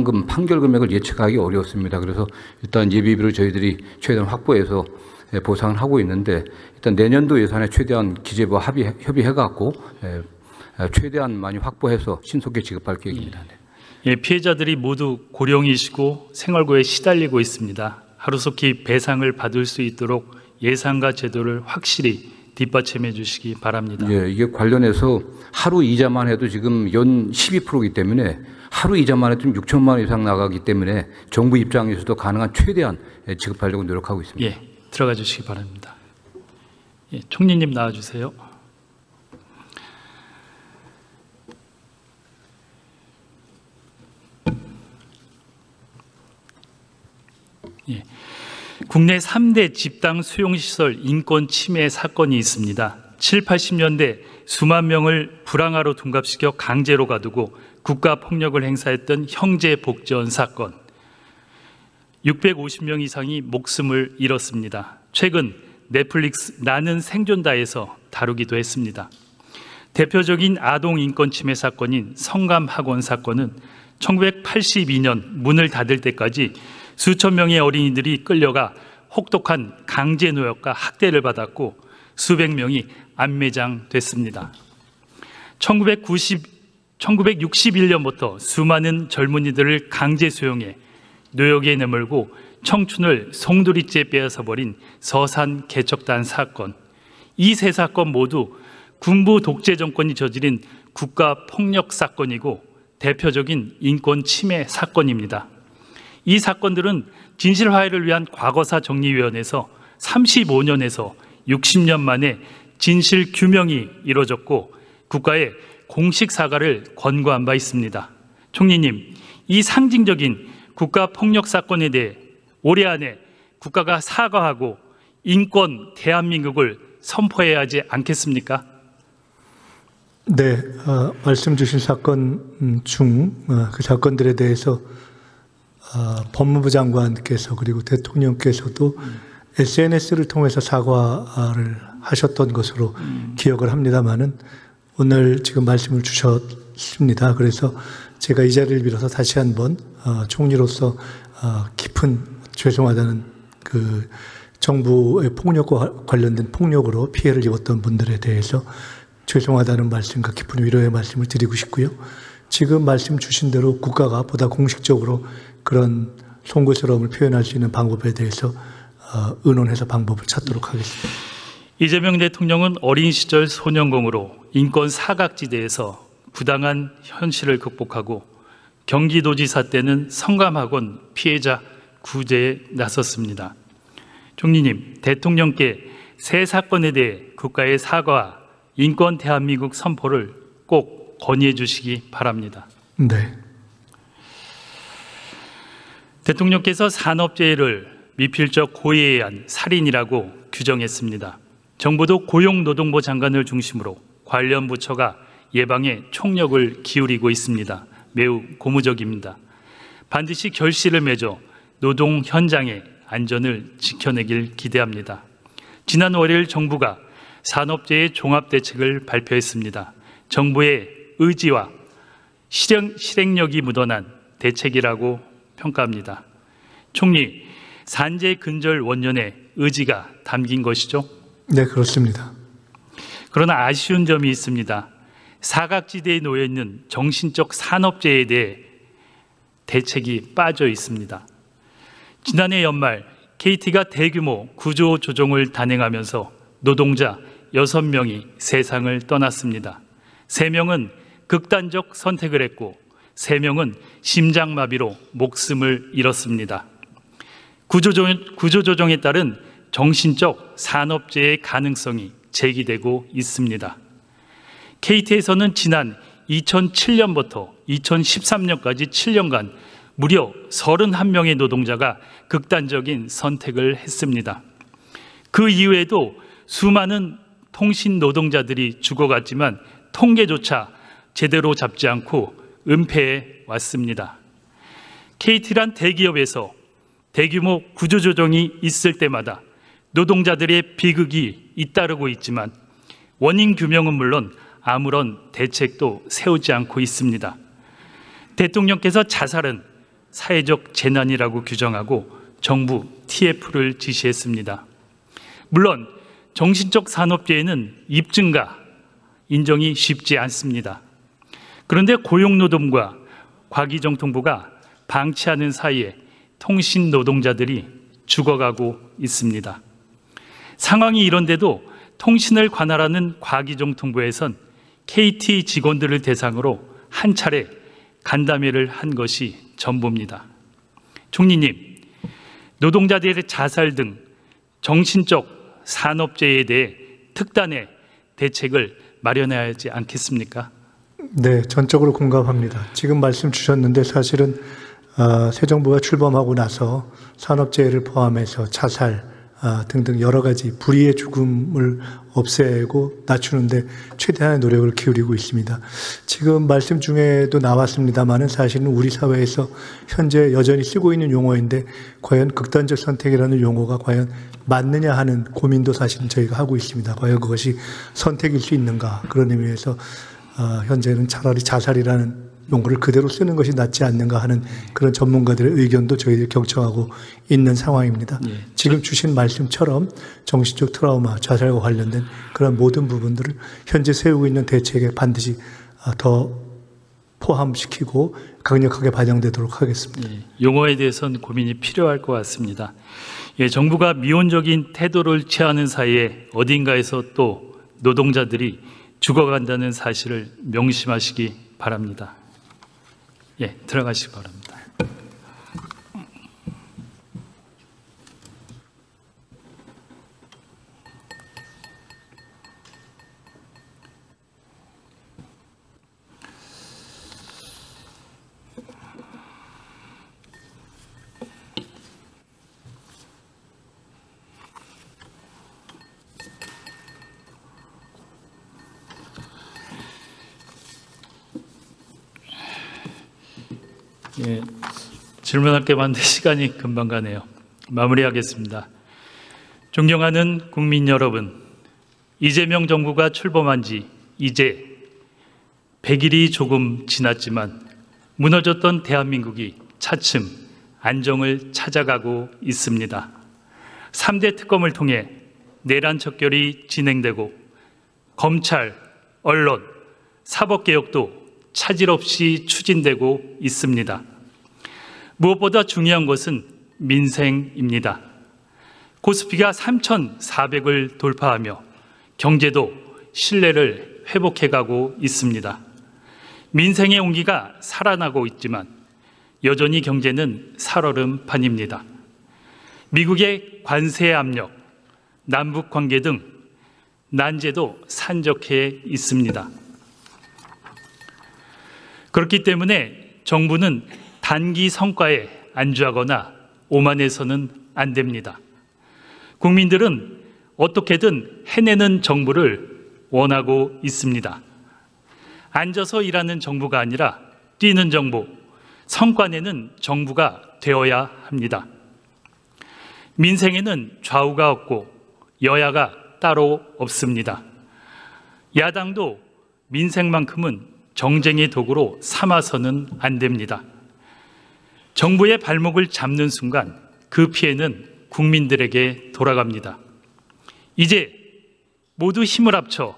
배상금 판결 금액을 예측하기 어렵습니다. 그래서 일단 예비비를 저희들이 최대한 확보해서 보상을 하고 있는데 일단 내년도 예산에 최대한 기재부와 협의해갖고 최대한 많이 확보해서 신속히 지급할 계획입니다. 예, 피해자들이 모두 고령이시고 생활고에 시달리고 있습니다. 하루속히 배상을 받을 수 있도록 예산과 제도를 확실히 뒷받침해 주시기 바랍니다. 예, 이게 관련해서 하루 이자만 해도 지금 연 12%이기 때문에 하루 이자만 해도 6천만 원 이상 나가기 때문에 정부 입장에서도 가능한 최대한 지급하려고 노력하고 있습니다. 예, 들어가 주시기 바랍니다. 예, 총리님 나와주세요. 예. 국내 3대 집단 수용시설 인권 침해 사건이 있습니다. 7, 80년대 수만 명을 불황화로 둔갑시켜 강제로 가두고 국가폭력을 행사했던 형제 복지원 사건. 650명 이상이 목숨을 잃었습니다. 최근 넷플릭스 나는 생존다에서 다루기도 했습니다. 대표적인 아동 인권 침해 사건인 성감학원 사건은 1982년 문을 닫을 때까지 수천 명의 어린이들이 끌려가 혹독한 강제노역과 학대를 받았고 수백 명이 안매장됐습니다. 1961년부터 수많은 젊은이들을 강제 수용해 노역에 내몰고 청춘을 송두리째 빼앗아버린 서산 개척단 사건. 이 세 사건 모두 군부 독재 정권이 저지른 국가폭력 사건이고 대표적인 인권 침해 사건입니다. 이 사건들은 진실화해를 위한 과거사 정리위원회에서 35년에서 60년 만에 진실 규명이 이루어졌고 국가에 공식 사과를 권고한 바 있습니다. 총리님, 이 상징적인 국가폭력 사건에 대해 올해 안에 국가가 사과하고 인권 대한민국을 선포해야 하지 않겠습니까? 네, 말씀 주신 사건 중 그 사건들에 대해서 법무부 장관께서 그리고 대통령께서도 SNS를 통해서 사과를 하셨던 것으로 기억을 합니다만은 오늘 지금 말씀을 주셨습니다. 그래서 제가 이 자리를 빌어서 다시 한번 총리로서 깊은 죄송하다는 그 정부의 폭력과 관련된 폭력으로 피해를 입었던 분들에 대해서 죄송하다는 말씀과 깊은 위로의 말씀을 드리고 싶고요. 지금 말씀 주신 대로 국가가 보다 공식적으로 그런 송구스러움을 표현할 수 있는 방법에 대해서 의논해서 방법을 찾도록 하겠습니다. 이재명 대통령은 어린 시절 소년공으로 인권 사각지대에서 부당한 현실을 극복하고 경기도지사 때는 성감학원 피해자 구제에 나섰습니다. 총리님, 대통령께 새 사건에 대해 국가의 사과와 인권 대한민국 선포를 꼭 건의해 주시기 바랍니다. 네. 대통령께서 산업재해를 미필적 고의에 의한 살인이라고 규정했습니다. 정부도 고용노동부 장관을 중심으로 관련 부처가 예방에 총력을 기울이고 있습니다. 매우 고무적입니다. 반드시 결실을 맺어 노동 현장의 안전을 지켜내길 기대합니다. 지난 월요일 정부가 산업재해 종합대책을 발표했습니다. 정부의 의지와 실행력이 묻어난 대책이라고 평가합니다. 총리, 산재 근절 원년의 의지가 담긴 것이죠? 네, 그렇습니다. 그러나 아쉬운 점이 있습니다. 사각지대에 놓여 있는 정신적 산업재해에 대해 대책이 빠져 있습니다. 지난해 연말 KT가 대규모 구조조정을 단행하면서 노동자 6명이 세상을 떠났습니다. 3명은 극단적 선택을 했고 3명은 심장마비로 목숨을 잃었습니다. 구조조정에 따른 정신적 산업재해의 가능성이 제기되고 있습니다. KT에서는 지난 2007년부터 2013년까지 7년간 무려 31명의 노동자가 극단적인 선택을 했습니다. 그 이후에도 수많은 통신 노동자들이 죽어갔지만 통계조차 제대로 잡지 않고 은폐해 왔습니다. KT란 대기업에서 대규모 구조조정이 있을 때마다 노동자들의 비극이 잇따르고 있지만 원인 규명은 물론 아무런 대책도 세우지 않고 있습니다. 대통령께서 자살은 사회적 재난이라고 규정하고 정부 TF를 지시했습니다. 물론 정신적 산업재해는 입증과 인정이 쉽지 않습니다. 그런데 고용노동부와 과기정통부가 방치하는 사이에 통신 노동자들이 죽어가고 있습니다. 상황이 이런데도 통신을 관할하는 과기정통부에선 KT 직원들을 대상으로 한 차례 간담회를 한 것이 전부입니다. 총리님, 노동자들의 자살 등 정신적 산업재해에 대해 특단의 대책을 마련해야 하지 않겠습니까? 네, 전적으로 공감합니다. 지금 말씀 주셨는데 사실은 새 정부가 출범하고 나서 산업재해를 포함해서 자살 등등 여러 가지 불의의 죽음을 없애고 낮추는데 최대한의 노력을 기울이고 있습니다. 지금 말씀 중에도 나왔습니다마는 사실은 우리 사회에서 현재 여전히 쓰고 있는 용어인데 과연 극단적 선택이라는 용어가 과연 맞느냐 하는 고민도 사실은 저희가 하고 있습니다. 과연 그것이 선택일 수 있는가? 그런 의미에서 현재는 차라리 자살이라는 용어를 그대로 쓰는 것이 낫지 않는가 하는 그런 전문가들의 의견도 저희들이 경청하고 있는 상황입니다. 예. 지금 주신 말씀처럼 정신적 트라우마, 자살과 관련된 그런 모든 부분들을 현재 세우고 있는 대책에 반드시 더 포함시키고 강력하게 반영되도록 하겠습니다. 예. 용어에 대해서는 고민이 필요할 것 같습니다. 예, 정부가 미온적인 태도를 취하는 사이에 어딘가에서 또 노동자들이 죽어간다는 사실을 명심하시기 바랍니다. 예, 들어가시기 바랍니다. 예, 질문할 게 많은데 시간이 금방 가네요. 마무리하겠습니다. 존경하는 국민 여러분, 이재명 정부가 출범한 지 이제 100일이 조금 지났지만 무너졌던 대한민국이 차츰 안정을 찾아가고 있습니다. 3대 특검을 통해 내란 척결이 진행되고 검찰, 언론, 사법개혁도 차질 없이 추진되고 있습니다. 무엇보다 중요한 것은 민생입니다. 코스피가 3,400을 돌파하며 경제도 신뢰를 회복해가고 있습니다. 민생의 온기가 살아나고 있지만 여전히 경제는 살얼음판입니다. 미국의 관세 압력, 남북 관계 등 난제도 산적해 있습니다. 그렇기 때문에 정부는 단기 성과에 안주하거나 오만해서는 안 됩니다. 국민들은 어떻게든 해내는 정부를 원하고 있습니다. 앉아서 일하는 정부가 아니라 뛰는 정부, 성과내는 정부가 되어야 합니다. 민생에는 좌우가 없고 여야가 따로 없습니다. 야당도 민생만큼은 정쟁의 도구로 삼아서는 안 됩니다. 정부의 발목을 잡는 순간 그 피해는 국민들에게 돌아갑니다. 이제 모두 힘을 합쳐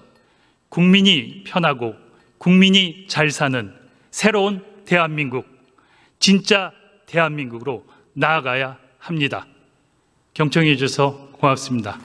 국민이 편하고 국민이 잘 사는 새로운 대한민국, 진짜 대한민국으로 나아가야 합니다. 경청해 주셔서 고맙습니다.